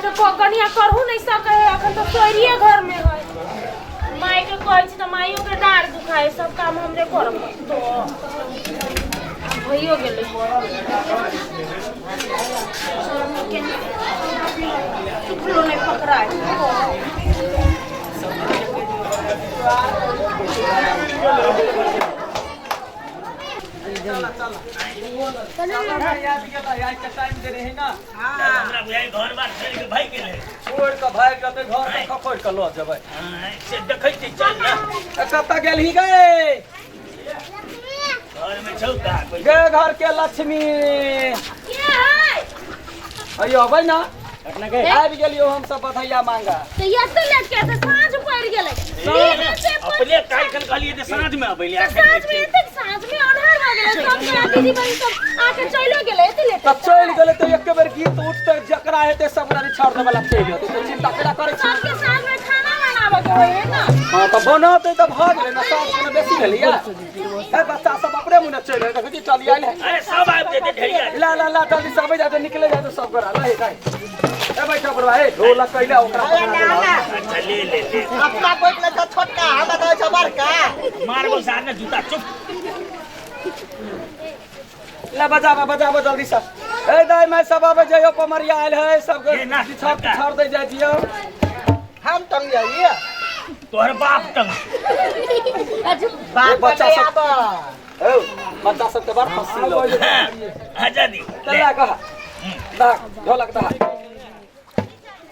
तो कगनिया करहु नहीं सके अखन तो सोरिए घर में है माई के कहै छी त माइयो के डार दुखाए सब काम हमरे करब तो भइयो गेलै सुखलो नहीं पकड़ाए चला याद के यार के टाइम दे रहे ना हमरा बुझाइ घर बार छोड़ के भाग गेलै छोड़ के भाग के घर में खखोर के ल जेबै से देखै छी चल ना कत्ता गेलही गए घर में छौका गे घर के लक्ष्मी के है अयो अबै ना अपना के आबि गेलियो हम सब बधाइया मांगा तो ये तो लेट के से साँझ पड़ गेलै अपने काल कल कहलिए त साँझ में अबैले साँझ में एते साँझ में अन्हार भ गेलै सब के दीदी बहन सब आके चलो गेलै एते लेट त चल गेले तो एक बेर गीत उठते जकरा हेते सब रानी छोड़ दे वाला चल जेते तो चिंता केला करे छी सबके साँझ में खाना बनाबे के होय है ना हां त बनाते त भ गेले ना साँझ में बेसी भेलिया ए बच्चा सब अपने मुने चल देखि कि चली आइले अरे सब आबि जेते ढेरिया ला जल्दी सब जाते निकले जाते सब करा ला हे ए बैठा बड़वा ए ढोलक कइला ओकरा अच्छा ले अपना बैठले त छोटका हम त छ बड़का मारबो साथ में जूता चुप ला बजावा जल्दी सब ए दाई मैं सब आवे जइयो पमरिया आइल है सब छोड़ दे जाय दियो हम टंग जाइए तोहर बाप तंग बाप बच्चा बच्चा सब सब ए बच्चा सब के बार फंसी लो आजादी चला कहा दा ढोलक दा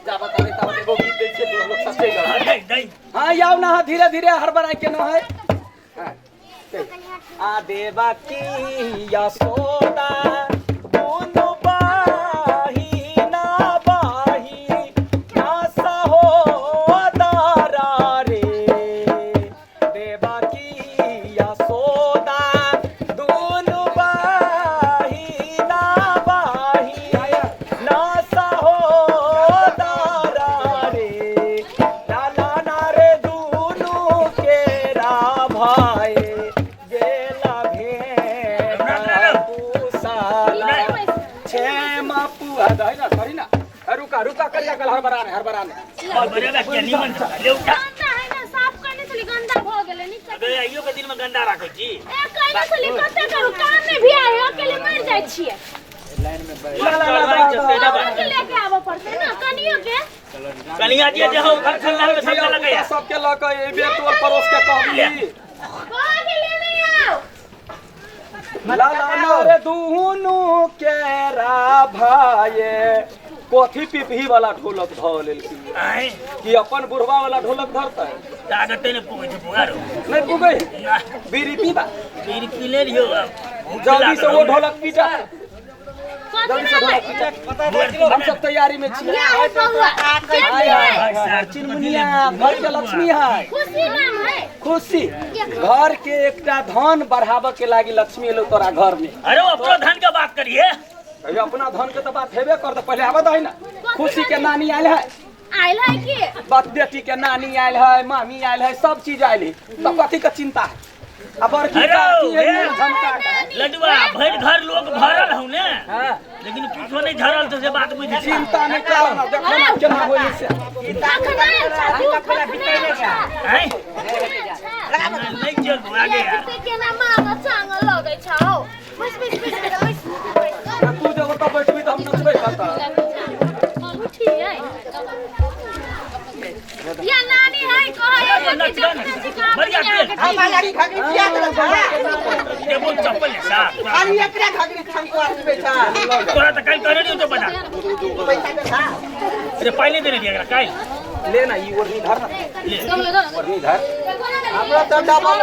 जा बता तब एगो गीत दै छै लोग सब चल दई हां याव ना धीरे धीरे हर बराई के न है आ देवा की यशोदा दोनों बाही ना सहो दारा रे देवा की यशोदा दोनों बाही ना सहो दारा रे लाला ना रे दोनों के रा भाई गेला भेड़ा पूसाला छेमा पुआ दई ना सरी ना रुका करिया कल हर बराने बड़े क्या निमन ले उठा गंदा है ना साफ करने से गंदा भ गेलै निक अबे आइयो के दिन में गंदा राखै छी ए कहने से कते करू काम में भी आए अकेले मर जाय छियै के लेके आबो पड़ते ना कनियो के कनिया जी जे हो घर खल्ला में सब लगे सबके ल के ए बे तोर परोस के कहली कह के ले नहीं आओ ला रे दुनु केरा भाये कोथी पिपही वाला ढोलक ध लेलकी आए कि अपन बुढ़वा वाला ढोलक धरता है ताकत ने पुगे छ पुगारो नहीं पुगई बीरी पीबा फिर पी ले लियो जल्दी से वो ढोलक पीटा जल्दी से ढोलक कथी पीटा हम सब तैयारी में छिए चिनमुनिया घर के लक्ष्मी है खुशी नाम है खुशी घर के एकटा धन बढ़ावे के लागी लक्ष्मी एलो तोरा घर में अरे अपना धन का बात करिए अभी अपना धन के तो बात हेबे कर पहले आबे दही ना खुशी के नानी आयल है की बात बेटी के नानी आयल है मामी आयल है सब चीज आयल है तो कथी के चिंता है अब की है झमका लडुआ भर घर लोग भरल हूं ने हां लेकिन कुछो नहीं झरल तो से बात बुझ चिंता नहीं करो ना देखो ना केना होई से हैं नहीं चल आगे यार केना मामा चांग लगे छौ बस तू जब तो बैठबी त हम नचबे करता उठी है या नानी है कहे बढ़िया हमारा खगड़ी किया कर ये बोल चप्पल है साहब खाली एकरा खगड़ी छंको आसबे छ तोरा त काई करे नहीं तो बता पैसा दे था अरे पहले देने दिया काई लेना ई ओढ़नी धर ना ओढ़नी धर हमरा तो डबल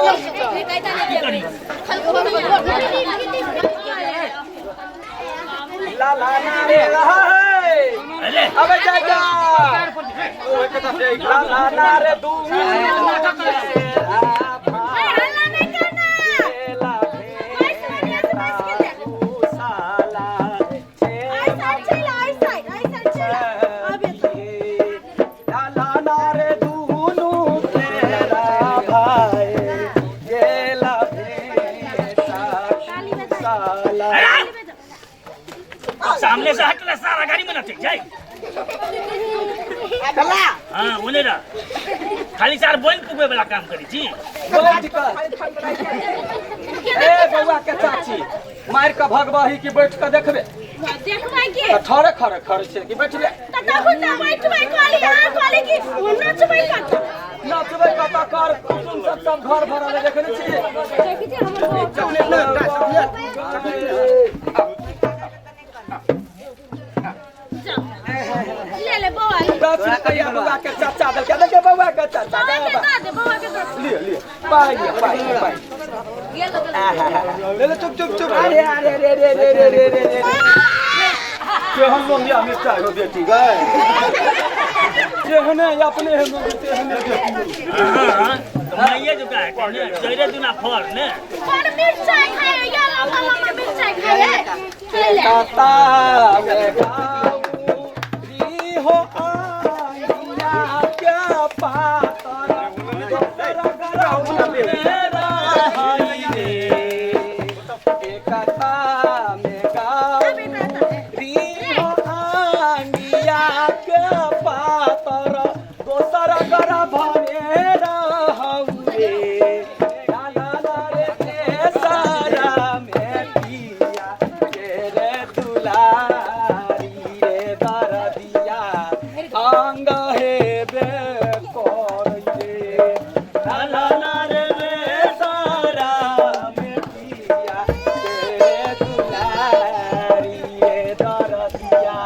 ला ना रे अरे अबे जा ओ एकटा से ला ना रे दू सामने से हटला सारा गाड़ी में न चल जाए चला हाँ बोले ना खाली चार बोल पुगे वाला काम करी छी बोला दिक्कत ए बउआ के चाची मार के भगवाही की बैठ के देखबे देखबै के त ठरे खरे खरे छै कि बैठबे त तखन त बैठबै काली हां काली की नचबै कत नचबै कता कर कुटुम सब घर भरल देखने छी देखि छी हमर चपले ले ले बौआ चाची कहिया बउआ के चाचा दल के देखे बउआ के चाचा बौआ के दे दे बौआ के दे ले पाई गेल ले चुप चुप चुप अरे अरे रे रे रे रे रे रे केहन लोंगिया मिर्चा हो बेटी गए जेहने अपने हम तेहने बेटी हाँ मैया जो का है ने जरे दुना फर ने पर मिर्चाई खाए या लम्बा लम्बा मिर्चाई खाए ले काता गे गाऊ री हो आइया क्या पातर गराऊ मेरा हाई रे एकता में गाऊ री हो आइया क्या पातर दोसर गरा भरेरा हाऊ रे ला ला ला रे सारा में पिया तेरे दुलारी रे दरदिया अंग हे बे कोरे ला ला ला रे सारा में पिया तेरे दुलारी रे दरदिया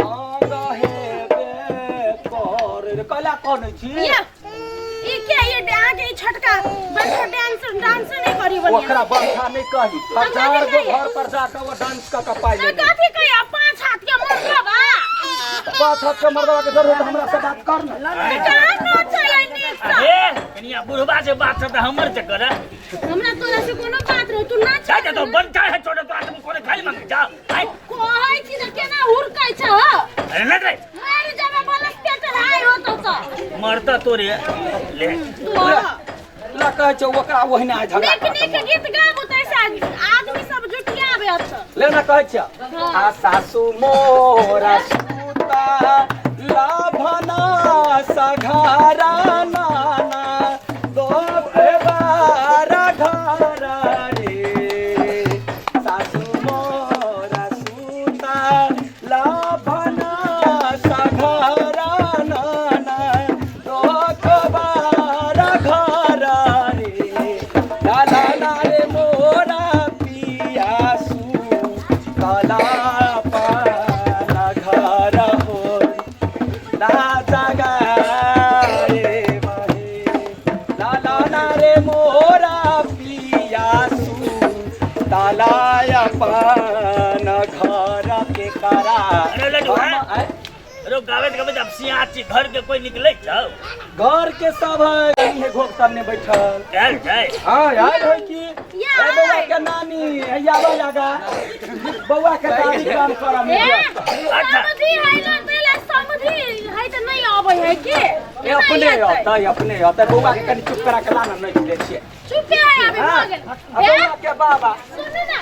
अंग हे बे कोरे कला कोन छी ये क्या ये आगे छटका बैठो डांस डांस नहीं करी बनिया ओकरा बंधा नहीं कही हजार गो घर पर जाकर वो डांस का पाई ले काफी कहिया पांच हाथ के मुर्गा बा पांच हाथ के मर्दवा के जरूरत हमरा से बात कर ना काम न चले नीक अरे कनिया बुढ़वा से बात से हमर से करे हमरा तोरा से कोनो बात रे तू नाच जा तो बन का है छोटे तो आदमी कोने खाली मांगे जा आई कोहै छी त केना हुरकै छ अरे न रे मार जाबे बोलस पेट हाय हो तो मरता तोरे ले ला कहे छ ओकरा ओहिना झगड़ा देख के गीत गाबो तैसे आदमी सब जुटियाबे छ ले ना कहे छ आ सासू मोरा सुता लाभना सघारा नाना दो पेवारा घर रे सासू मोरा सुता लाभना सघारा नाना दो पेवारा घर रे ला ला ला रे मोरा पियासू काला पाना घर हो ला जगा रे महे ला ला ला रे मोरा पियासू तालाया पाना घर के करा अरे लड्डू है अरे गावे के जब सियाची घर के कोई निकले जाओ घर के सब है घोक सामने बैठल चल जाए हाँ याद है कि ए बउआ के नानी यावा लगा बउआ के दादी काम करम समझी है ना तेला समझी है त नहीं आबै है के अपने होता बउआ के कनी चुप करा के लाना नहीं दे छिए चुप है अभी हो गेल बउआ के बाबा सुन ना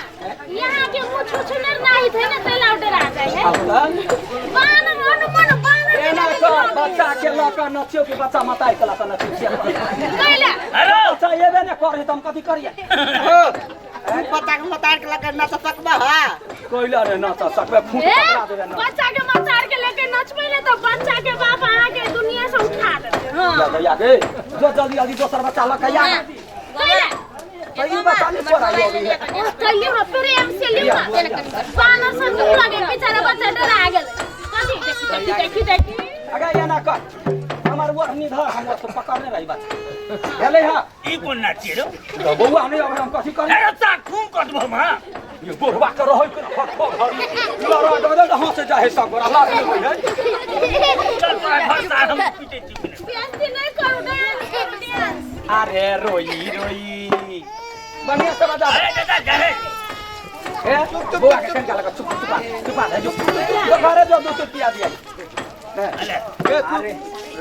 यहाँ के मुंह छुछुनर नहीं थे ना तेला उधर आ जाए है बान मन बान एना कर बच्चा के लका नचियो के बच्चा मताई कला त नचिए कैला हेलो अच्छा एबे ने करे त हम कथि करिए पता के मतार के लगा ना सकबा हा कोइला रे ना त सकबे फूट पकड़ा देबे ना बच्चा के मचार के लेके नचबे ले तो बच्चा के बाप आके दुनिया से उठा दे हां या गे जो जल्दी जल्दी दोसर बच्चा लका या कैला सही बच्चा नहीं छोड़ा यो भी है कहियो हम प्रेम से लियो बाना से दूर लगे बेचारा बच्चा डरा गेल कथि देखी अगर या ना कर हमार वो हमनी धर हम तो पकड़ने रही बात हेले हां ई कोन नाची रे तो बउआ नहीं अब हम कथि कर अरे ता खून कटबो मा ये बुढ़वा के रहै के फट फट लड़ा दे हां से जाहे सब गोरा लाग है चल तोरा घर से हम पीटे छी बेइज्जती नहीं करू डांस अरे रोई बढ़िया से बजा अरे दादा जाए ए बुआ के कंका लगा चुप जो घरे जो दो पिया दिया अरे अरे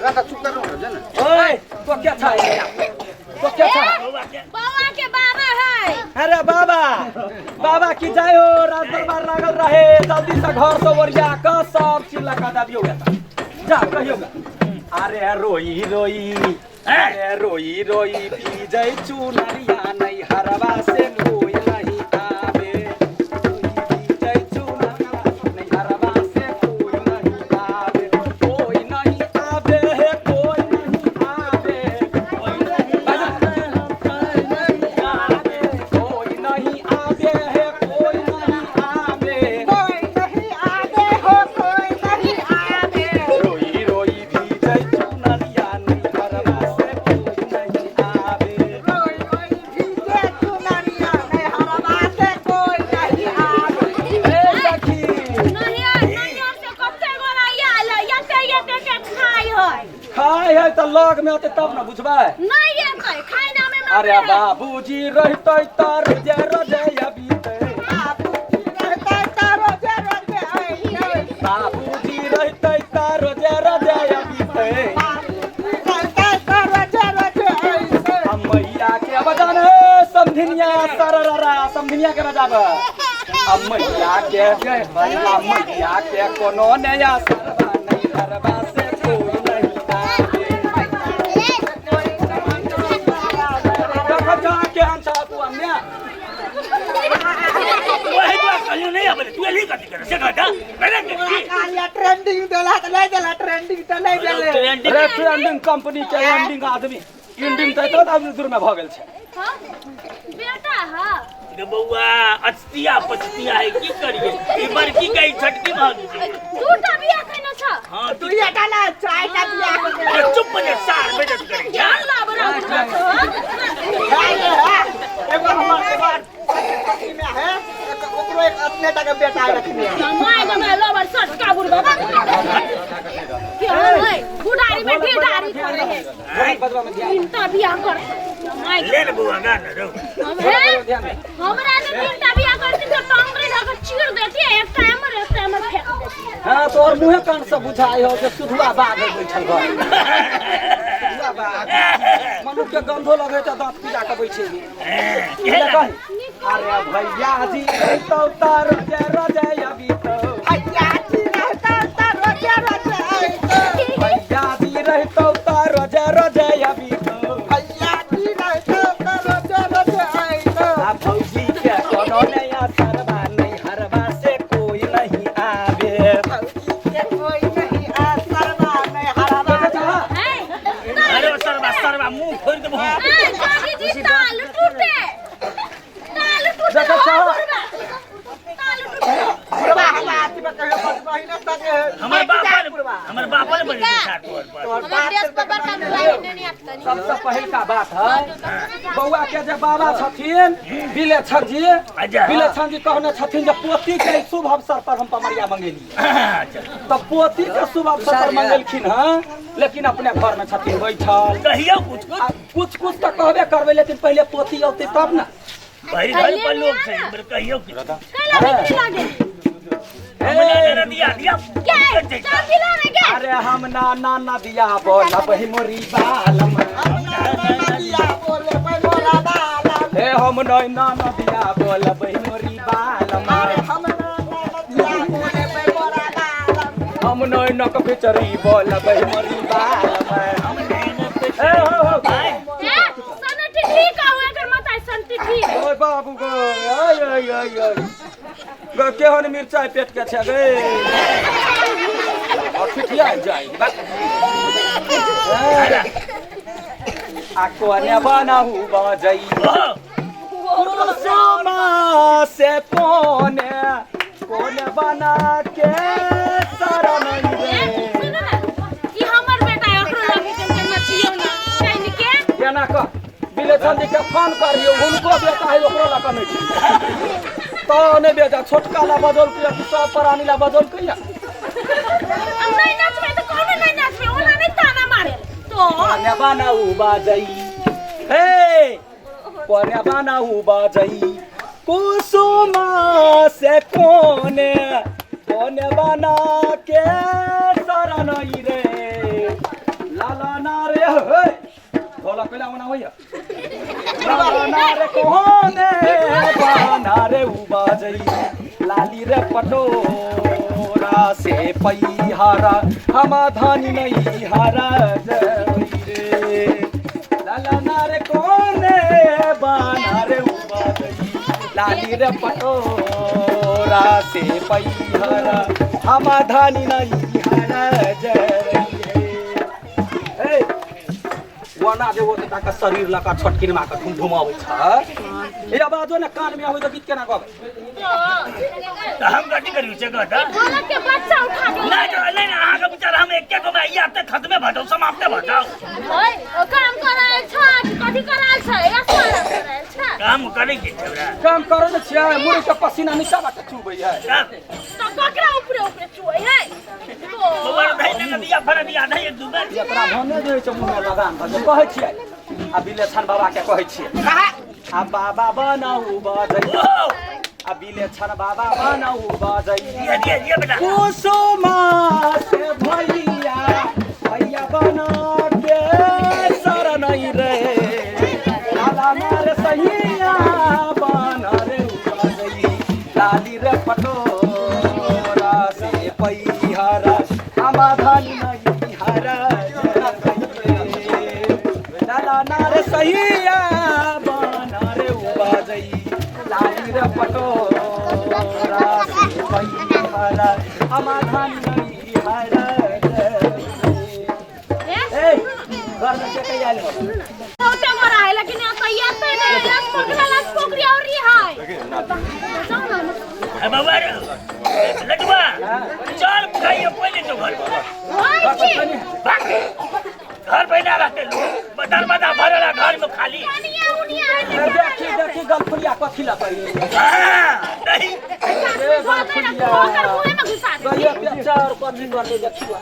रखा चुप कर रहा है ओए तो क्या था बउआ के बाबा के बाबा है अरे बाबा की जय हो रात दरबार लागल रहे जल्दी से घर से ओरिया के सब चिल्ला लगा दाबियो जा कहियोगा अरे रोई रोई अरे रोई रोई पी जाई चुनरिया नहीं हरवा से कोई नहीं आवे पी जाई चुनरिया नहीं हरवा से कोई नहीं आवे कोई नहीं आवे है कोई नहीं आवे कोई नहीं आवे कोई नहीं आवे है कोई नहीं आवे कोई नहीं आवे हो कोई नहीं आवे रोई रोई भी जाई चुनरिया नहीं हरवा से कोई नहीं आवे कोई कोई भीजे चुनरिया में हरवा से कोई नहीं आवे ए सखी नहीं से कते गोला या के खाई होय खाए है त लग में होते तब न बुझबै नहीं ये खाई ना में अरे बाबूजी रहते त रोजे रोजे अबीते रहता तारो जरो के आई बाबूजी रहते त रोजे रोजे अबीते रहता तारो जरो के आई हम मैया के बजान समधिनिया सरररा समधिनिया के बजाब हम मैया के कोनो नया सरवा नहीं हरवा से कोई नहीं आवे देखो जाके अंचा पुअन्या वही तो कहियो नहीं आवे तू एली कथि करे से कहता मैंने के कालिया ट्रेंडिंग देला त नहीं देला ट्रेंडिंग त नहीं देले ट्रेंडिंग रेफरेंडिंग कंपनी के एंडिंग आदमी इंडिंग त तो आदमी दूर में भ गेल छै बेटा हां गे बउआ अचतिया पचतिया है की करिए ई बड़की गई छटकी भागी तू त बिया कइनो छ हां तू ये डाला चाय का बिया अरे चुप बने सार बेइज्जत करे जान ला बरा एगो हमारे बात पति में है ओकरो एक अपने तक बेटा रखने है माय गमे लबर सट का बुढ़ बाबा क्या है बुढ़ारी में ढेडारी करे है बजवा में ध्यान इनता बिया कर माय ले ले बुआ गान रो हमरा ने इनता बिया करती तो टंगरे लगा चीर देती है एक टाइमर फेंक देती है हां तो और मुंह कान से बुझाई हो जे सुधुआ बाग बैठल घर सुधुआ बाग मनु के गंधो लगे त दांत पीला के बैठे ये कहि अरे भैया जी तो तार जे रोजे अभी तो भैया जी रहता तारो जरो के आई भैया जी रहतो तार रोजे रोजे अभी तो भैया जी रहता तारो जरो के आई आ भौजी के कोनो नया सरवा नहीं हरवा से कोई नहीं आवे के कोई नहीं आ सरवा नहीं हरवा अरे सरवा मुंह फोड़ दे मुंह जोगी जी ताल टूटे देखो चाह पुरवा हाथ में कहियो बस महीना तक हमर बाप ने बड़ी साथ पर सबसे पहिल का बात है बउआ के जे बाबा छथिन बिलेछन जी कहने छथिन जे पोती के शुभ अवसर पर हम पमरिया मंगेली तो पोती के शुभ अवसर पर मंगेलखिन हां लेकिन अपने घर में छथिन बैठल कहियो कुछ तो कहबे करबे लेकिन पहले पोती औते तब ना भाई घर पर लोग से इधर कहियो कि कला बिक्री लागे हमने दिया क्या चार किलो में क्या अरे हम ना दिया बोला बही मोरी बालम दिया बोले बोला बाला हे हम ना दिया बोला बही मोरी बालम हम दिया बोले बोला बाला हम न कचरी बोला बही मोरी बालम ए हो भाई सनटी ठीक आ एकर माथा सनटी ठीक ओए बाबू गो आय गो केहन मिर्चाई पेट के छै गे और फिटिया जाई आ कोने बनाहु बजई कुसुमा से कोने बना के शरण रे सुनो ना ई हमर बेटा एकरो लगे के मछियो ना कहीं के केना क बिलेछन जी के फोन करियो हुनको बेटा है ओकरो ला कनै छै तो ने बेटा छोटका ला बदल के कि सब प्राणी ला बदल के या हम नहीं नाचबे तो कौन नहीं नाचबे ओला नहीं ताना मारे तो कोने बनाहु बजई हे कोने बनाहु बजई कुसुमा से कोने बना के शरण रे लाला ना रे हे ढोला कइला मना होइया लाला ना रे कोने बना रे उबाजई लाली रे पटोरा से पैहारा हम धन नहीं हारा रे लाला रे कोने बाना रे उबादई लाली रे पटोरा से पैहारा हम धन नहीं हारा रे वना जे वो ताका शरीर लका छटकिन माका ठुम आबै छ ए आवाज न कान में आबै त गीत केना गब हम गति करियो छे गट बोला के बच्चा उठा दे नहीं आहा के विचार हम एक को में या ते खत्मे भटौ समाप्त भटौ ओए ओ काम कराय छ कि कथि कराय छ या सारा कराय छ काम करे के छौरा काम करे न छिया मुरी के पसीना निसा बाट चुबै है तो ककरा ऊपरे ऊपरे छुए है मोबाइल धै न दिया फर दिया नहीं एक दू बार एकरा भने जे छ मुंह में लगाम भ कहै छियै आ बिलेछन बाबा के कहै छियै आ बाबा बनाऊ बजै आ बिलेछन बाबा बनाऊ बजै ये बेटा कुसुमा से भैया भैया बना के शरण रे लाला मारे सहिया बना रे बजै लाली रे पटोरा से पैहारा हम धन नहीं हारा लाला नारे सहिया बना रे उबाजई लाली रे पटोरा से पैहारा हम धन नहीं हारा ए घर में के आइल हो छोटे घर आए लेकिन कहिया पे ने लास पोखरी और री है बाबा लटवा चल खाइए पहले तो घर घर बैठा रहते लोग दरवाजा भरला घर में खाली देखी गलफुलिया कथी ला कहिए नहीं गलिया प्यार कथी करले देखिवा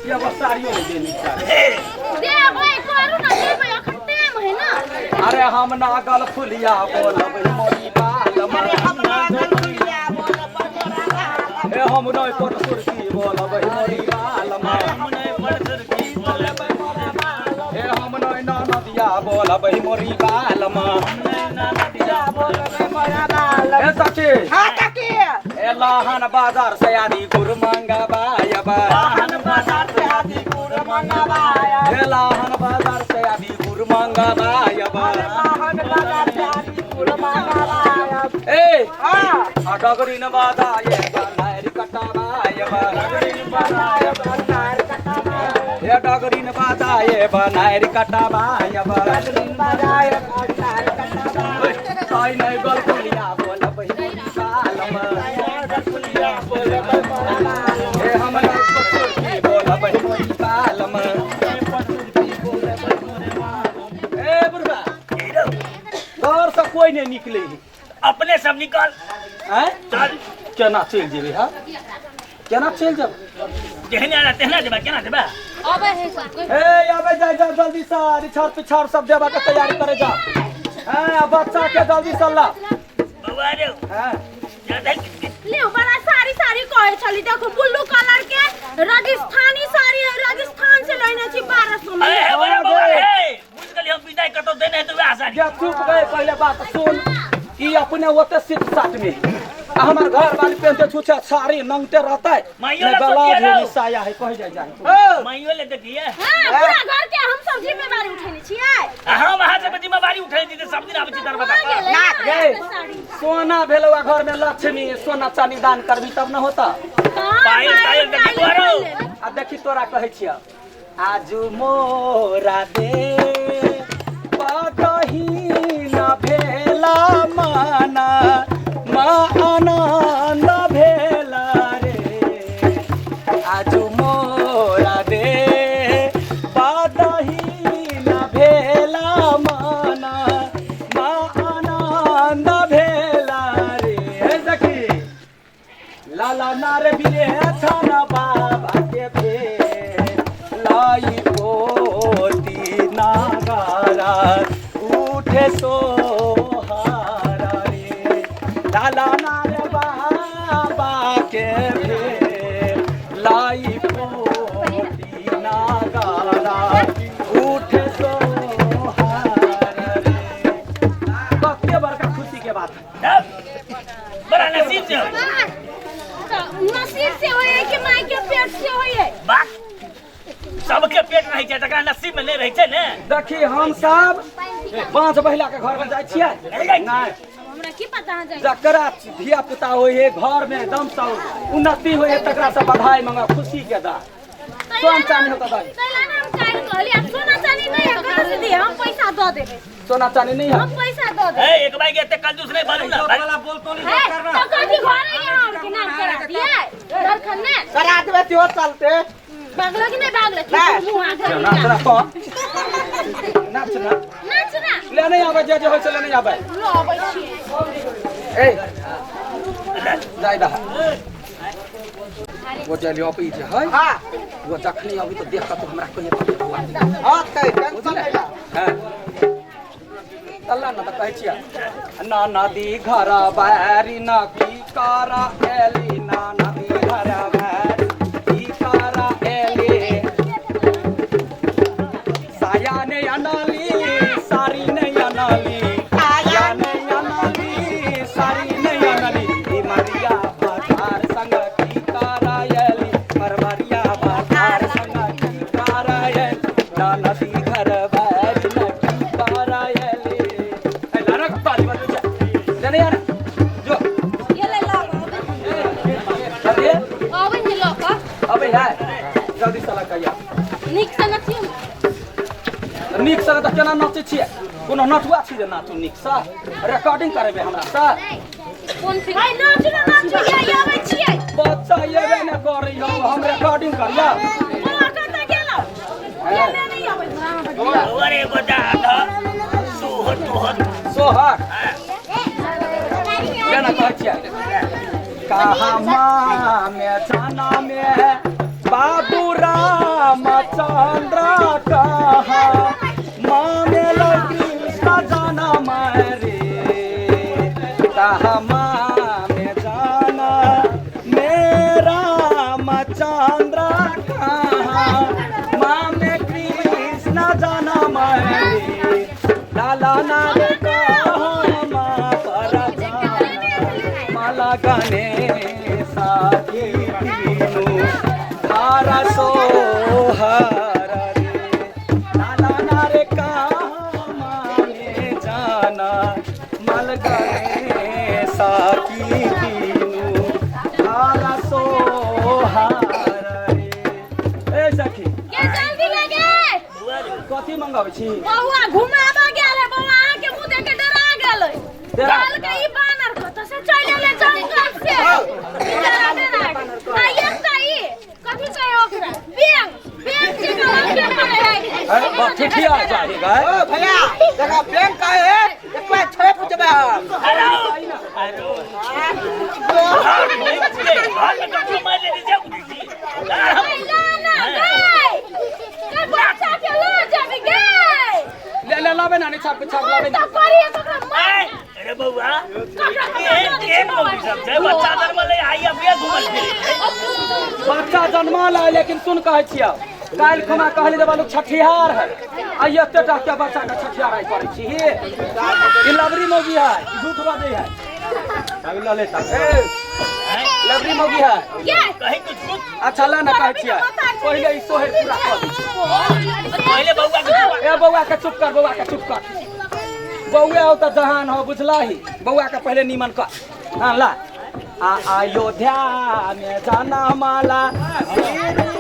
ये बसारियो नहीं देनी चाहिए दे भाई करू ना दे भाई अखन टाइम है ना अरे हम ना गलफुलिया बोलब मोरी बाल अरे हम ना गलफुलिया बोलब ए हम नहीं पर सुरती बोलब मोरी बाल हम नहीं पर सुरती बोलब ए हम नहीं ना नदिया बोलब मोरी बाल नदिया बोलब मोरा बाल ए सची हां काकी ए लाहन बाजार से आदि गुर मंगा बायबा लाहन बाजार से आदि गुर मंगा बाया ए लाहन बाजार से आदि गुर मंगा बायबा लाहन बाजार से आदि गुर मंगा बाया ए हां डगरी न बादा ये बनारी कटा बायबा डगरी न बादा ये बनारी कटा बायबा ए डगरी न बादा ये बनारी कटा बायबा डगरी न बादा ये बनारी कटा बायबा ताई नहीं गलफुलिया बोला बहिनी सालमा गलफुलिया बोला बहिनी ए हम नहीं पसुरती बोला बहिनी सालमा ए बुढ़ा घर से कोई नहीं निकले अपने सब निकाल हैं चल केना चल जेबे हां केना चल जब कहने आना तेहना देबा केना देबा अबे है सब ए आबे जा जल्दी से रिछाड़ पिछाड़ सब देबा के तैयारी करे जा हां बच्चा के जल्दी सल्ला बाबा रे हां ज्यादा ले बड़ा सारी कहे छली देखो ब्लू कलर के राजस्थानी साड़ी है राजस्थान से लेने छी 1200 में अरे बड़ा बाबा हे बुझ गली हम विदाई कतो देने है तो वह साड़ी क्या चुप गए पहले बात सुन ई अपने ओते सिट साट में हमार घर वाली पहनते छुछा साड़ी नंगते रहता है माइयो मैं ला गला सोचिए ना। झोली साया है कह जाए माइयो ले देखिए हां पूरा घर के हम सब जिम्मेदारी उठेने छियै हम वहां से जिम्मेदारी उठाई दी सब दिन आबै छी दर बता नाक गए सोना भेलवा घर में लक्ष्मी सोना चांदी दान करबी तब न होता पायल पायल देखि तोरो आ देखी तोरा कहै छिया आजू मोरा दे पदही न भेला माना आनंद भेला रे आजू मोरा दे पदही न भेला माना आनंद भेला रे देखी लाला नारे बिले छाना बाबा के भे लाई कोटी नागारा उठे सोहारा रे लाला नारे बाबा के भे लाई कोटी नागारा उठे सोहारा रे कते बड़का खुशी के बात है बड़ा नसीब से नसीब से होए कि बात सबके पेट रहै छै तकरा नसीब में नहीं रहै छै ने। देखी हम सब 5 महिला के घर में जाय छियै नहीं हमरा की पता है जाए जकरा धिया पुता होय है घर में एकदम सब उन्नति होय है तकरा से बधाई मांगा खुशी के दा सोना चांदी होता भाई तैला ना हम काल कहली अब सोना चांदी नहीं है कहां से दिए हम पैसा दे देबे सोना चांदी नहीं है हम पैसा दे देबे ए एक भाई के एते कंजूस नहीं बनू ना वाला बोल तो नहीं करना तो कथी घर है यहाँ के नाम करा दिए दरखन ने करा देबे त्यो चलते बागलो कि नहीं बागलो मुंह आगे नाच ना कौन नाच ना नाच ना ले नहीं आवे जे होय चले नहीं आवे लो आबै छी ए जाय दा वो चली ऑफिस है हां वो जखनी अभी तो देख तो हमरा कोई हां ते टेंशन नहीं ला हां अल्लाह ना कहै छिया ना नदी घरा बारी ना की कारा एली ना नदी घरा बारी की कारा एली साया ने अनाली सारी ने अनाली साया ने अनाली सारी ने अनाली ई मरिया बाजार संग की कारा एली परवरिया बाजार संग की कारा एली ना नदी घर बारी ना की कारा एली ए लरक पाली बन जा ले यार जो ये ले लो अरे आबै नि लो का अबे यार जल्दी साला कहिया निक से नथियो नीक से त केना नाचै छियै कोनो नटुआ छी जे नाचू नीक से रिकॉर्डिंग करेबे हमरा से कोन फिर आई नाच ना नाच ये आबै छियै बच्चा येबे ने करै हो हम रिकॉर्डिंग करिया बोला कत गेलो ये नहीं आबै अरे गोदा था सोहर सोहर केना कहै छियै कहाँ माँ में जाना में बाबू रामचंद्र कहा माँ में कृष्ण जाना मारे कहाँ माँ में जाना मेरा रामचंद्र कहा माँ में कृष्ण जाना मारे लाला नारे कहा माँ पर माला गाने साथी तीनों धारा सोहर रे लाला नारे कहाँ माने जाना माल गाने साथी तीनों धारा सोहर रे ए सखी के जल्दी लगे कथी मंगाबै छी बौआ घुमाबा गेल है बौआ आके मुंह देख के डरा गेल डरा काल के ई बानर को तो से चले ले जंगल से डरा डरा आइए सही कथी कहे ओकरा बैंक के नाम के पड़े है अरे बा ठिठिया जाएगा ओ भैया जगह बैंक का है एक बार छे पूछबे हेलो हेलो हां में कछु मार ले दीजिए ना गए के बच्चा के ले जाबे गए ले लाबे ना छाप लाबे तो करिए तो मार अरे बउआ ये लोग सब छै बच्चा दर वाले आई अब ये घुमल फिरे बच्चा जन्मा ला लेकिन सुन कहै छियै काल खुमा कहली देबा लोग छठिहार है आ एते टा के बच्चा के छठिहार आई करै छी ई लबरी मोगी है ई झूठ बाजै है अभी ल ले ता लबरी मोगी है ये कहीं कुछ अच्छा ला ना कहै छियै पहिले ई सोहे पूरा कर दै छी पहले बउआ के ए बौआ के चुप कर बौआ के चुप कर बौआ हो त जहान हो बुझलाही बौआ के पहले नीमन कर हां ला अयोध्या में जाना माला श्री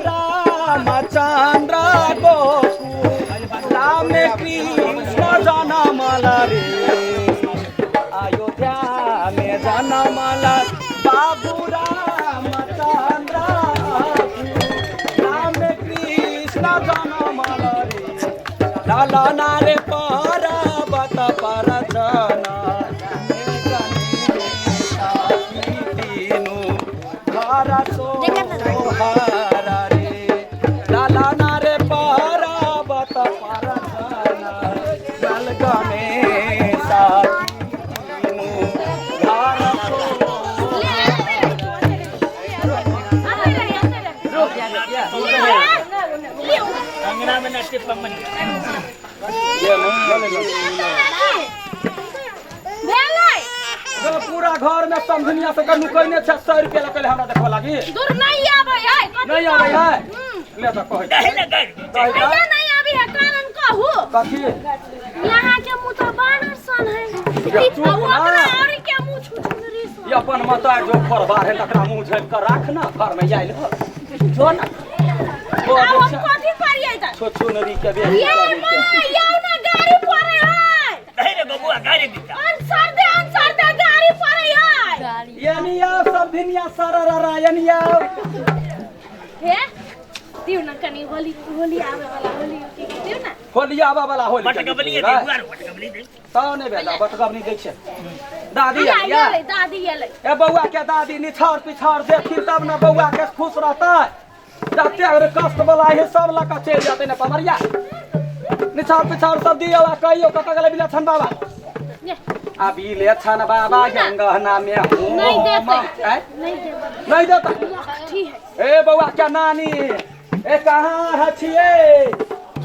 रामचंद्र गोकुल राम कृष्ण जाना माला रे अयोध्या में जाना माला बाबू रामचंद्र राम कृष्ण जाना माला रे लाला नारे पर्वत पर जाना धारा सोहर रे लाला नारे पर्वत पर जाना जल गने साथी धारा अंगना में नाट्य पमन पूरा घर में समझनिया से कनु कहने 600 रुपया लगे हमरा देखो लागी दूर नहीं आबै है नहीं आबै है ले तो कह नहीं ना कर भैया नहीं अभी है कारण कहू कथी यहाँ के मुंह तो बानर सन है या चुप ना। और के मुंह छुछुनरी सन ये अपन मता जो फरबार है तकरा मुंह झेल कर राख ना घर में आइल हो जो ना वो अब हम कथी करिए त छुछुनरी के बेटी ये मां यौ ना गाड़ी पड़े है नहीं रे बबुआ गाड़ी दिखा अंसर दे गाड़ी पड़े है यानी या सब दिन या सररा यानी या हे दिउ न कनी होली आवे वाला होली के दिउ न होली आवा वाला होली बटकबली दे बुआ बटकबली दे ताव ने बेटा बटकबली देख छे दादी या या दादी ये ले ए बउआ के दादी निछाड़ पिछाड़ देखी तब ना बउआ के खुश रहता है जते अगर कष्ट वाला है सब लका चल जाते ने पमरिया निछाड़ पिछाड़ सब दियो आ कहियो कत गले बिला छन बाबा ये अभी ले छन बाबा गंगहना में हूं नहीं देते नहीं देता ठीक है ए बउआ क्या नानी ए कहां है छिए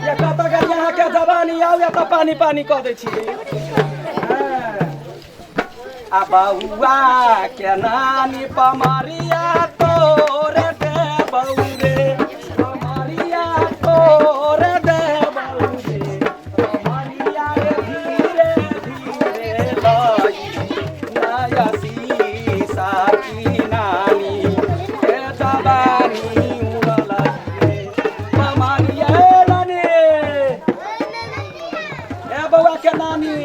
ये कत गल यहां के जवानी आउ या त पानी पानी क दे छिए आ बउआ के नानी पमरिया तोरे दे बउ रे पमरिया तोरे दे बउ रे पमरिया रे धीरे धीरे लाई नया सीसा की नानी ए जवानी उड़ल रे पमरिया नानी ए बउआ के नानी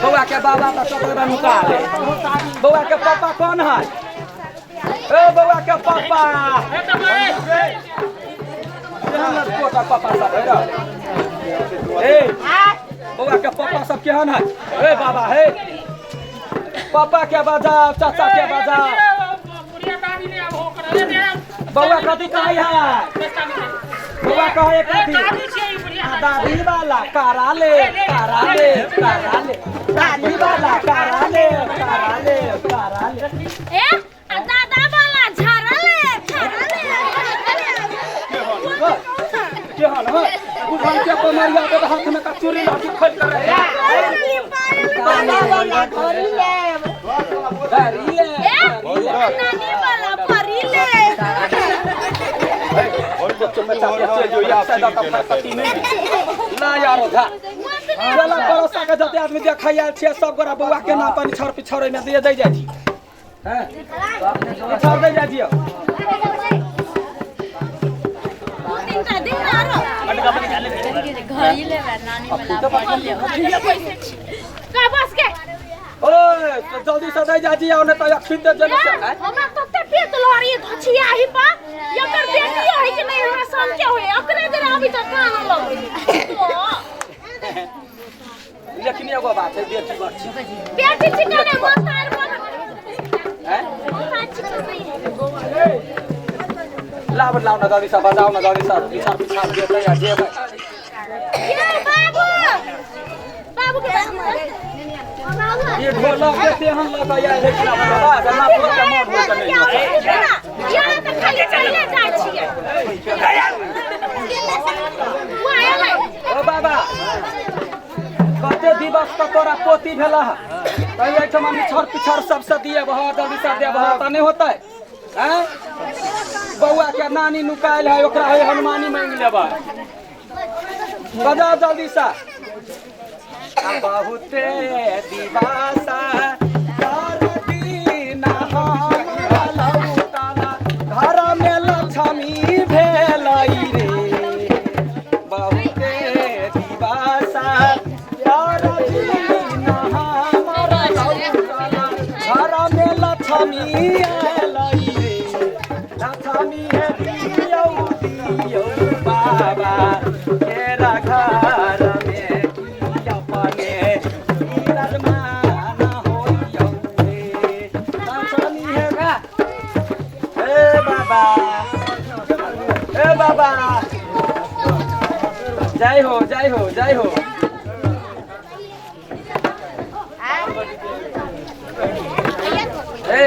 बउआ के बाबा का चोटरा निकाले बउआ के पापा कौन है ए बउआ के पापा केहन कोटा पापा सब है ए बउआ के पापा सब केहन है ए बाबा है पापा के बजाओ चाचा के बजाओ बउआ कथी कहै है बउआ कहै कथी दादी वाला कराले दादी वाला कराले ए दादा वाला झाड़ले केहन है बुझन के पमरिया के हाथ में का चूड़ी लाठी खोल कर दादा वाला धरिले धरिले नानी वाला परिले और बच्चों में चल जो या सदा का पति में ना यार होगा चला बरसा के जते आदमी देखाइल छे सब गोरा बउआ के नाम पर छड़ पिछड़े में दे जाइ छी हैं छड़ दे जाइ जियो दिन आरो बटकबली डाले घरी ले नानी वाला पड़ी का बस के ओए तो जल्दी से दे जाइ जियो ने तो अखिन दे जने से हमरा तते पेट लहरी धछिया ही पा एकर बेटी है कि नहीं हमरा सन के होए ओकरे देर अभी तक कान लग लेकिन एगो बात है बेटी बच्ची बेटी चिकने मतार बन हैं है लाव ना जल्दी से बजाओ ना जल्दी से पिछा दे या जे ये बाबू के ये ढोलक के तेहन लगा या है बाबा गन्ना पूरा के मन हो के नहीं यहाँ तक खाली चले जाइ छियै वो आले ओ बाबा कते दिवस का तोरा पोती भेला कहि एठमा छड़ पिछड़ सबसे दिए बहा जल्दी से दे बहा त नहीं होतै हैं बउआ के नानी नुकाइल है ओकरा है हनुमानी मांग लेबा बजा जल्दी से बहुते दिवासा कर दीना लौटाला घर में लक्ष्मी भेलई रे बहुते दिवासा कर दीना लौटाला घर में लक्ष्मी भेलई रे लक्ष्मी है दियो बाबा केरा घर में की अपने विराजमान होइयो रे लक्ष्मी है का ए बाबा जय हो जय हो जय हो ए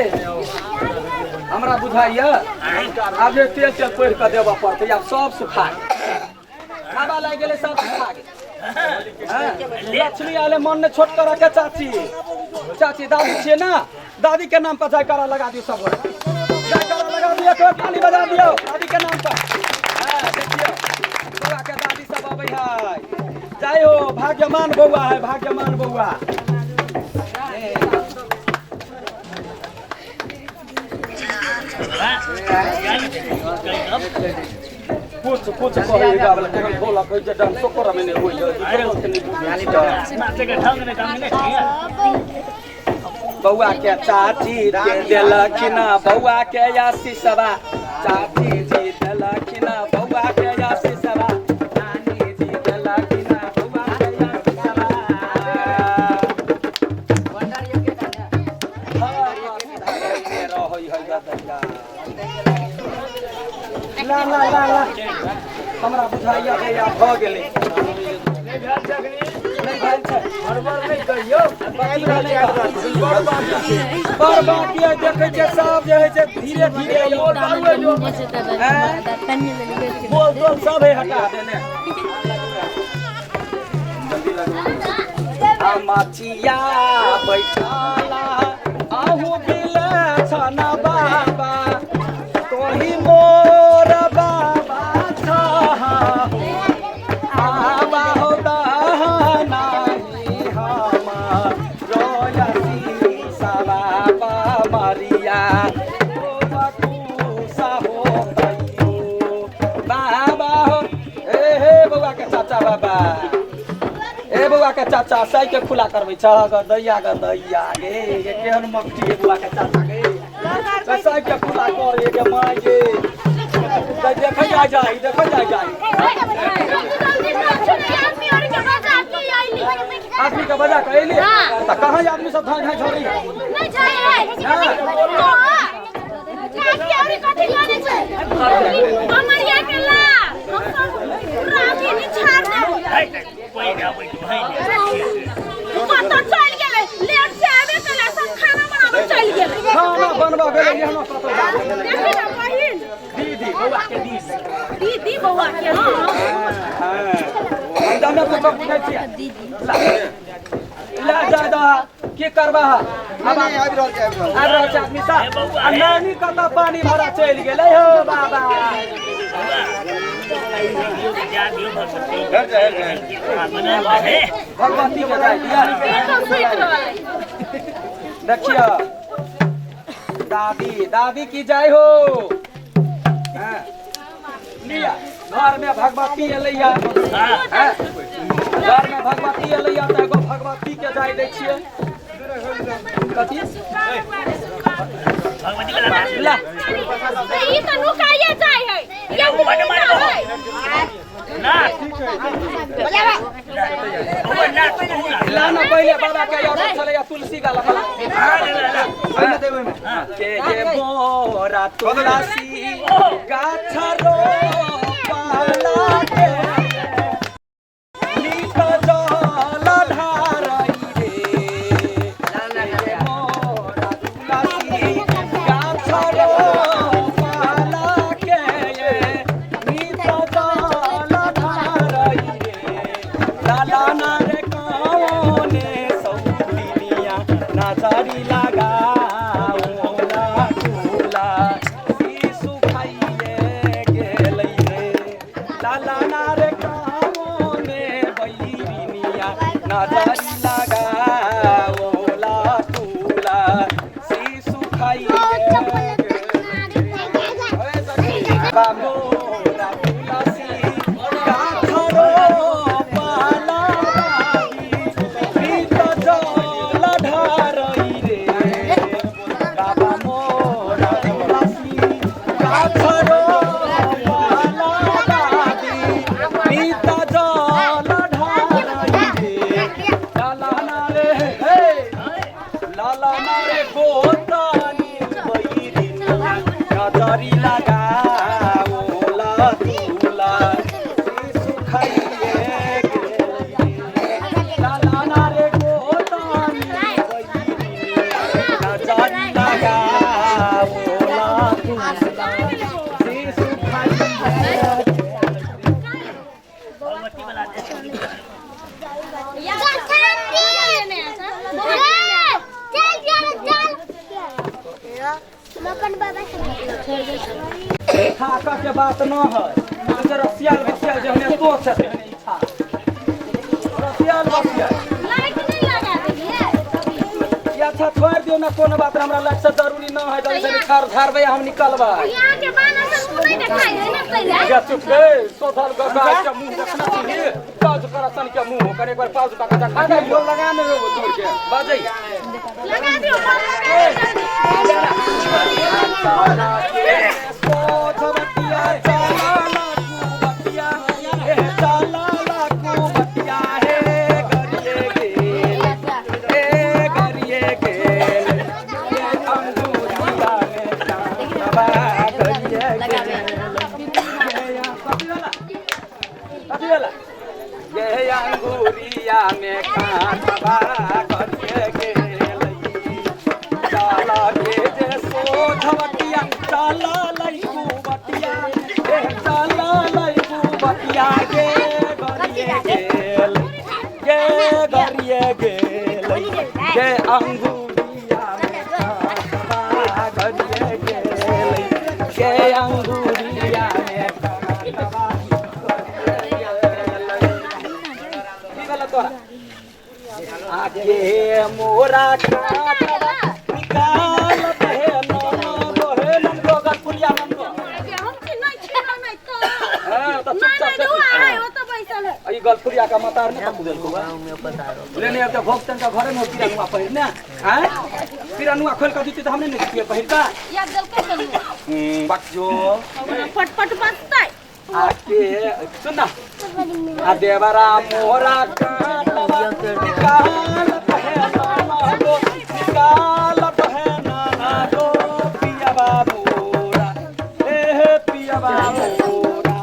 हमरा बुझाइया आब जे तेल तेल पैर के देबऽ पड़तै आब सब सुखा खावा लागि गेलै सब सुखा गेलै लक्ष्मी आले मन ने छोट कर के चाची दादी छियै ना दादी के नाम पर जयकारा लगा दियो सब लोग। जयकारा लगा दियो, कोई पानी बजा दियो दादी के नाम पर। हां देखियो बउआ के दादी सब अबै है। जय हो, भाग्यमान बउआ है, भाग्यमान बउआ। कुछ कहे गावल के बोला कोई जे डांस कर में नहीं होई है। बउआ के चाची दे देलखिन, बउआ के आशीषवा चाची जी देलखिन, बउआ के आशीषवा नानी जी देलखिन, बउआ के आशीषवा। ला हमरा बुझाइया के याद भ गेलै। नहीं भेल छै हरबर नहीं कहियो बाकी देखै छै सब जे होइ छै धीरे धीरे बोल सब है हटा देने। माचिया बैठाला आहू बिले छना बाबा तोही मोर बाबा छहा आबा हो दहनाई हमार रोयसी सबाबा मरिया ओ बकुसा हो कहियो बाबा हो। हे बउआ के चाचा बाबा, ए बउआ के चाचा सही के खुला करबै छ दैया गे ये केहन मक्खी है बउआ के चाचा के सही के खुला कर के माय गे देखै जाई आदमी के बजा के अइली त कहां आदमी सब धाय छोड़ी नहीं जाय के और कथि लाने छै हमरिया के ला हम सब राखी नि छाड़ दे कोई ना कोई भाई पता चल गेलै लेट से आबे कला सब खाना बनाबे चल गेलै खाना बनबा गेलै यहाँ पता देखि ना बहिन दीदी बउआ के दीदी बउआ के हां हम जाने तो पूछै छियै दीदी ला जादा की करबा अब आबि रहल छै आदमी साहब नानी कता पानी भरा चल गेलै हो बाबा भगवती के जाय दिया देखियो दादी की जय हो। लिया घर में भगवती एलैया घर में भगवती एलैया त एगो भगवती के जाय दै छियै कथि भगवती के ला ई त नुकाइए जाय है ये मन मारो ना ला ना पहले बाबा के याद चलैया तुलसी गाला वाला ओइमे दे ओइमे के मोरा तुलसी गाछ रो पाला के नीक जल धारई रे मोरा तुलसी गाछ रो पाला के नीक जल धारई रे लाला ना रे कौने सौतिनिया नाचारी लगा नाजारी लगा ओला फूला शीशु खाइए मोरा तुलसी गाछरो पाला प्रीत जल ढारई रे बाबा मोरा तुलसी गाछरो पाला प्रीत जल लाला नारे गोतानी बैरी नजरी लगा ओला तुला सुखाइए लाला नारे गोतानी बैरी नजरी लगा ओला तुला सुखाइए भगवती वाला खाका के बात न है तो रसियाल बसियाल जो हमें तो से इच्छा रसियाल बसियाल लाइट नहीं लगा देंगे या अच्छा छोड़ दियो ना कोनो बात हमरा लाइट से जरूरी न है तो से खार झारबे हम निकलबा यहाँ के बाना से मुंह नहीं दिखाई दे ना पहले या चुप गए सोधल गगा के मुंह देखना चाहिए काज करसन के मुंह करे एक बार पाउज का खा दे यो लगा ने वो दूर के बाजई लगा दियो सोधवतिया चाला बतिया हे चाला बतिया हे गरिए गेल ये अंगूरिया में चांदवा गरिए गेल ये अंगूरिया में कांटवा गरिए गेल चाला के जे सोधवतिया चाला लइकू बतिया हे चाला लइकू बतिया गे गरिए गेल ये अंगूरिया में कांटवा गरिए गेल ये अंगूरिया में कांटवा की गल तोरा आगे मोरा काटवा निकाल बहे नोनो बहे नंदो गलपुलिया नंदो हम की नहीं खेला नहीं तो हां तो ना चुपचाप नहीं दुआ है वो तो बैसल है आई गलपुलिया का मतार ने कुदल को लेने अब तो भोक्तन का घरे में पिरानुआ पहिर ना हैं पिरानुआ खोल के दीती तो हमने नहीं किया पहिर का या जल के चलू बक जो फटफट बजता है आके सुनना आ देवरा मोरा काटवा निकाल बहे नाना दो निकाल बहे नाना दो पिया बाबूरा ए पिया बाबूरा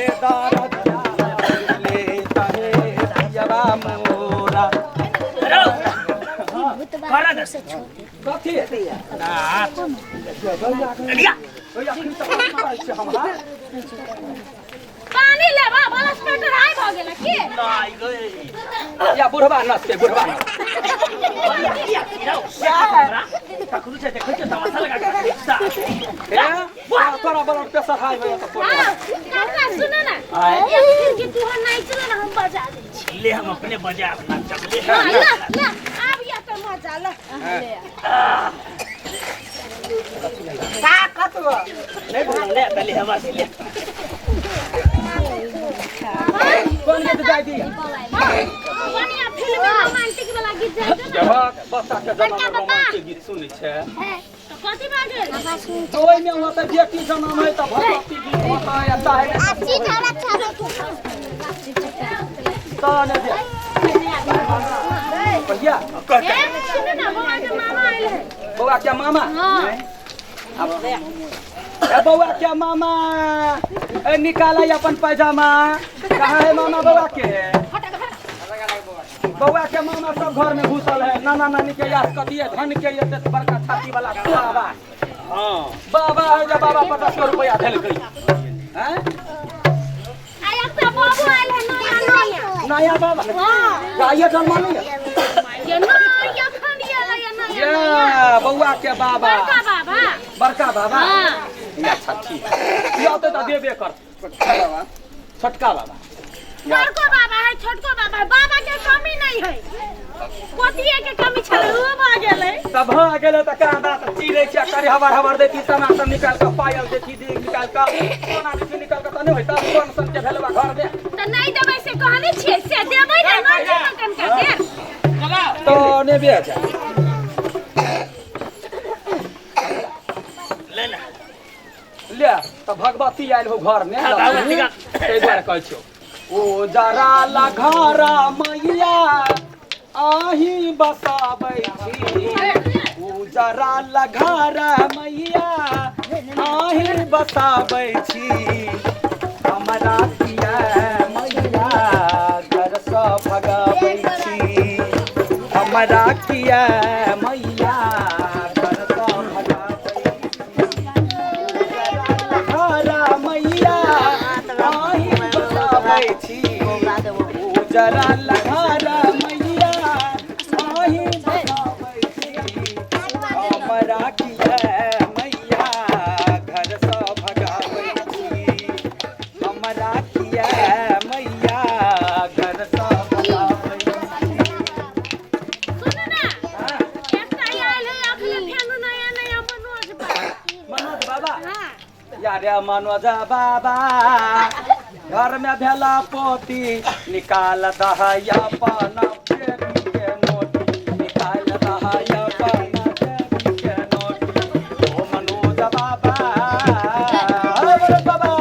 ए दारदिया ले तहे पिया बाबूरा करा दे कथी ना भैया आखिर तक मारै छै हमरा पानी लेबा बलस पेटर आइ भ गेल की नहीं गए या बुढ़वा नस के बुढ़वा खुद से देखो तमाशा लगा के ए तोरा ब्लड प्रेशर हाई भइया त पड़ काका सुन ना आए? एक दिन की तू नाच ले ना हम बजा दे छी ले हम अपने बजा अपना चबले ले अब या तो मजा ले का कतवा नहीं बोल ले पहले हवा से ले कोन गीत गाइ दी बढ़िया फिल्म रोमांटिक वाला गीत जाय दे जब बच्चा के जन्म में रोमांटिक गीत सुनै छै तो कथी बाजे तो ओइ में होता बेटी जन्म है त भगवती गीत होता या चाहे अच्छी खबर छाबे तो ने दे भैया सुन ना बौआ के मामा आइल है बौआ के मामा हां ए बौआ के मामा ए निकाला अपन पैजामा कहाँ है मामा बौआ के बौआ के मामा सब घर में घुसल है नाना नानी के याद कदिए धन के ये बड़का छाती वाला बाबा हां बाबा है जे बाबा 50 रुपया देल गई हैं आया तो बाबू आइल है नया नया बाबा हां गाय जन्म नहीं है ये नया खंडिया लया नया ये बौआ के बाबा बड़का बाबा बड़का बाबा हां अच्छा ठीक ये तो देबे कर छोटका बाबा बड़को बाबा है छोटको बाबा है बाबा के कमी नहीं है पोतिए के कमी छले वो भ गेलै तब भ गेलै त का बात चीरे छै करे हवर हवर देती टमाटर निकाल के पायल देती दी निकाल के सोना देती निकाल के त नहीं होता कोन सन के भेलवा घर में त नहीं देबै से कहने छियै से देबै नै न कन के दे तो ने बेच ले ले ले त भगवती आइल हो घर में ए दुआरे कहै छियो ओ जरा लघारा मैया आही बसाबै छी ओ जरा लघारा मैया आही बसाबै छी हमरा किया मैया घर सँ भगाबै छी हमरा किया मैया घर सँ भगाबै लघारा मैया आही बसाबै छी जरा लघारा मैया आही बसाबै छी हमरा किया मैया बा हाँ यारे मनोजा बाबा घर में भेला पोती निकाल दहया पाना बेबी के नोटी निकाल दहया पाना बेबी के नोटी ओ मनोजा बाबा अरे बाबा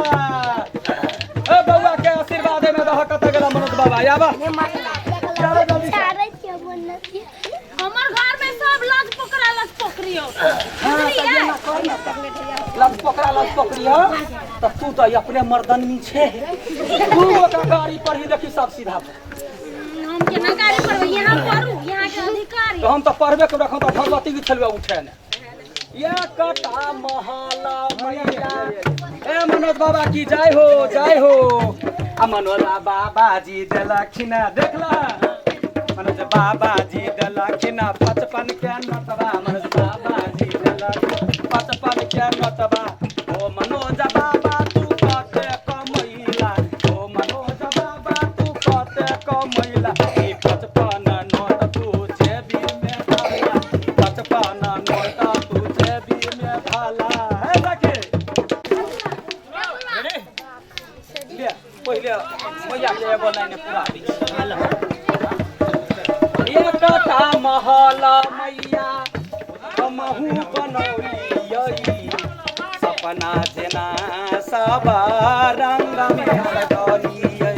ए बउआ के आशीर्वाद में दह कत गेला मनोज बाबा आबा चलो जल्दी से हमार घर में सब लज पकड़ियो लज पकड़ी हो तो तू तो अपने मर्दन में छे तू का गाड़ी पर ही देखी सब सीधा हम केना गाड़ी पर यहाँ पढ़ू यहाँ के अधिकारी तो हम तो पढ़बे कर रखो तो भगवती की छलवा उठे ने ये कटा महला मैया ए मनोज बाबा की जय हो आ मनोला बाबा जी दलखिना देखला मनोज बाबा जी दलखिना 55 के नतबा मनोज बाबा जी दलखिना 55 के नतबा ओ मनोज बाबा तू कते कमैला ओ मनोज बाबा तू कते कमैला ई 55 नोट तू जेबी में डाला 55 नोट तू जेबी में डाला है देखे ले पहिले मैया के बनाने पूरा दी एकटा महला मैया हमहु बनौलियै सपना जेना सब रंग में सजलियै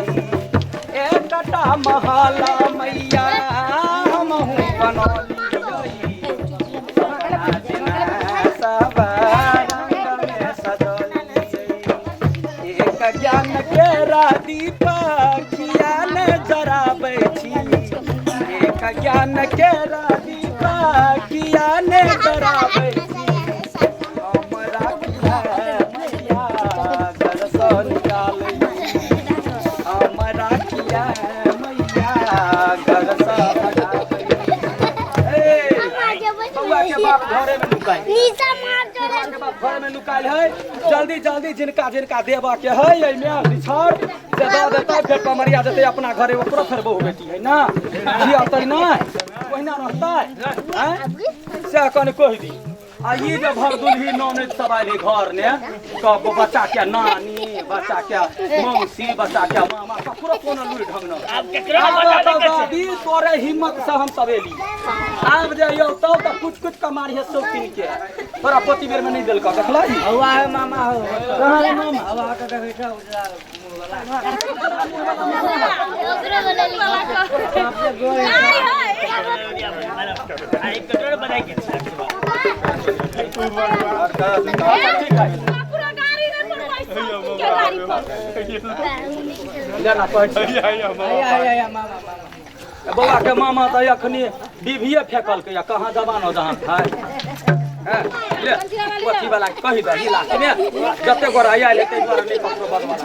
एकटा महला मैया हमहु बनौलियै सपना जेना सब रंग में सजलियै एक ज्ञान के दीप किया ने जराबै छी एक ज्ञान के दीप किया ने जराबै छी हमरा किया मैया घर सँ निकालै हमरा किया मैया घर सँ भगाबै ए बउआ के बाप घरे में लुकाई नीचा मार जोड़े के बाप घर में लुकाइल है जल्दी जल्दी जिनका देबा के है एमे बिछड़ से दे देता फिर कमरिया देते अपना घरे ओकरो फेर बहु बेटी है ना जियातै ना ओहिना रहतै हैं से कने कहि दी आ ये जे भर दुल्ही ननद सब आइले घर ने कब बच्चा के नानी बच्चा के मौसी बच्चा के मामा ककरो कोनो लुरि ढंग न अब केकरा बता दे दादी तोरे हिम्मत से हम सब एली आब जाइयो तब त कुछ कमारी है सब किन के तोरा पति बेर में नहीं देल का देखला हवा है मामा हो कहां है मामा हवा का बैठा उजला ओकरे वाला हाय हाय आई कटोरा बनाई के ठीक है पूरा गाड़ी में पर पैसा के गाड़ी पर लेना पड़ आया मामा बउआ के मामा त अखनी डिभिए फेकल के कहां जवान हो जहां खाए ले पति वाला कहि द हिला के जते गोरा आइले ते द्वारा नहीं ककरो बदवाला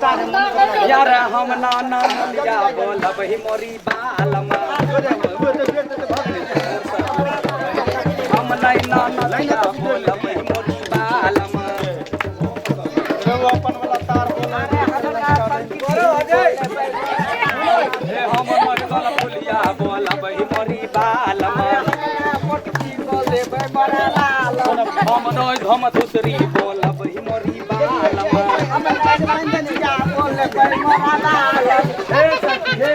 कहि यार हम नाना लिया बोलब ही मोरी बालमा हम नहीं नाना लिया बोलब ही मोरी बालमा अपन वाला तार बोला हम मरगल बोलिया बोलब ही मोरी बालमा हम नय हम दूसरी बोलब ही मोरी बालमा हम जा बोले पर मोरा लाल हे सखी हे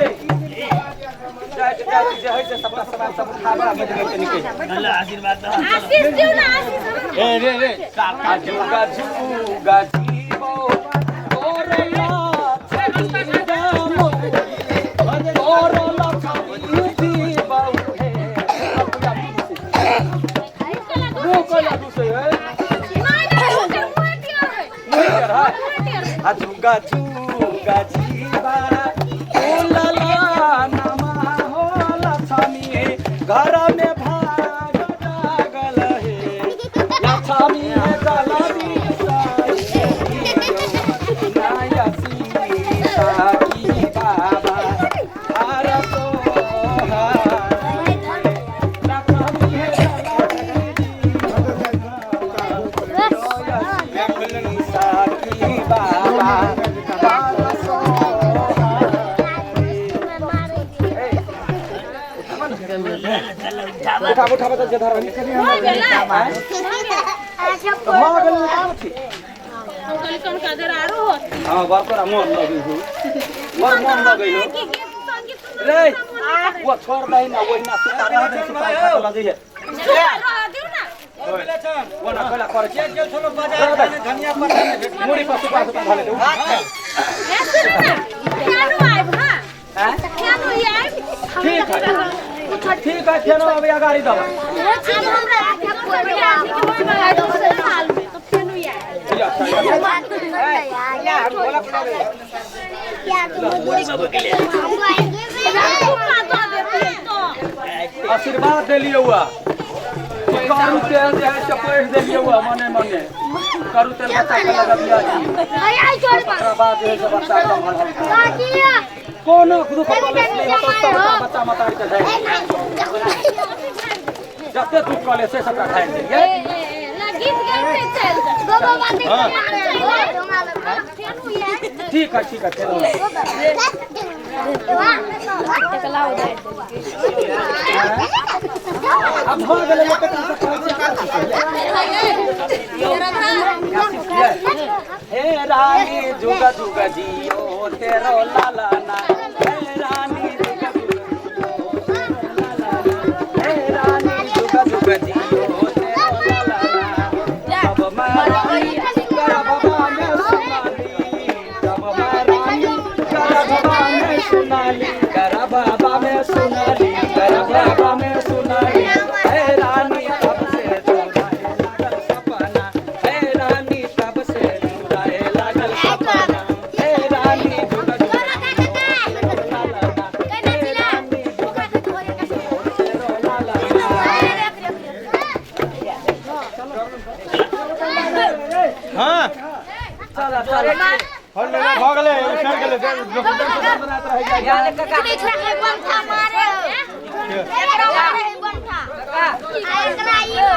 चाची जे है से सबका सामान सब खाबा में देके निकल अल्लाह आशीर्वाद दो आशीष दियो ना आशीष रे काका जुगा जुगा जीवो तोरला छेदी दामो तोरला छेदी बाऊ हे कोला दूसरे है जुगा जुगा जीवा ओला नमा होला छमी घर में भाग जागल हे लछमी है जलदी नाया सीता की बाबा आरतो लछमी है जलदी साकी बाबा उठा तो जधर हो गेला चादर आरो होती हाँ बापर मन लगे हो बर मन लगे हो कि गीत संगीत रे वो छोड़ दे ना वही ना सुता रह दे सुता लगे है रह दियो ना वो ना कला कर के चलो बाजार में धनिया पत्ता में मुड़ी पर सुपा सुपा धाले दे ए सुन ना केनु आइब हां केनु आइब ठीक है फेनो अभी अगाड़ी दबा अब हमरा आके कोई आदमी के मोर में दूसरे साल में तो केनु आइब या हम बोला पड़े आशीर्वाद दे लियो हुआ करू तेल जे है चपेट दे लियो हुआ मने मने करू तेल बच्चा के लगा दिया जी ओकरा बाद जे सब बच्चा का कोनो खुद को बच्चा मतार के है जते तू कॉले से सबका खाए दे गीत गाते चल बाबा बात ठीक है चलो अब हो गेले हे रानी जुगा जुगा जियो तेरो लाला ना हे रानी जुगा जुगा जियो तेरो लाला ना अब मारानी करबा में सुनाली अब मारानी करबा में सुनाली करबा में सुनाली करबा में सुनाली हे रानी अब से जुड़ाए लागल सपना हे रानी तब से जुड़ाए लागल सपना हे रानी जुगा जुगा हां चला चला हल लगा भागले उछड़ गेले बनात रह जाए यार काका एक बंठा मारे एकरा मारे एक बंठा काका एकरा ई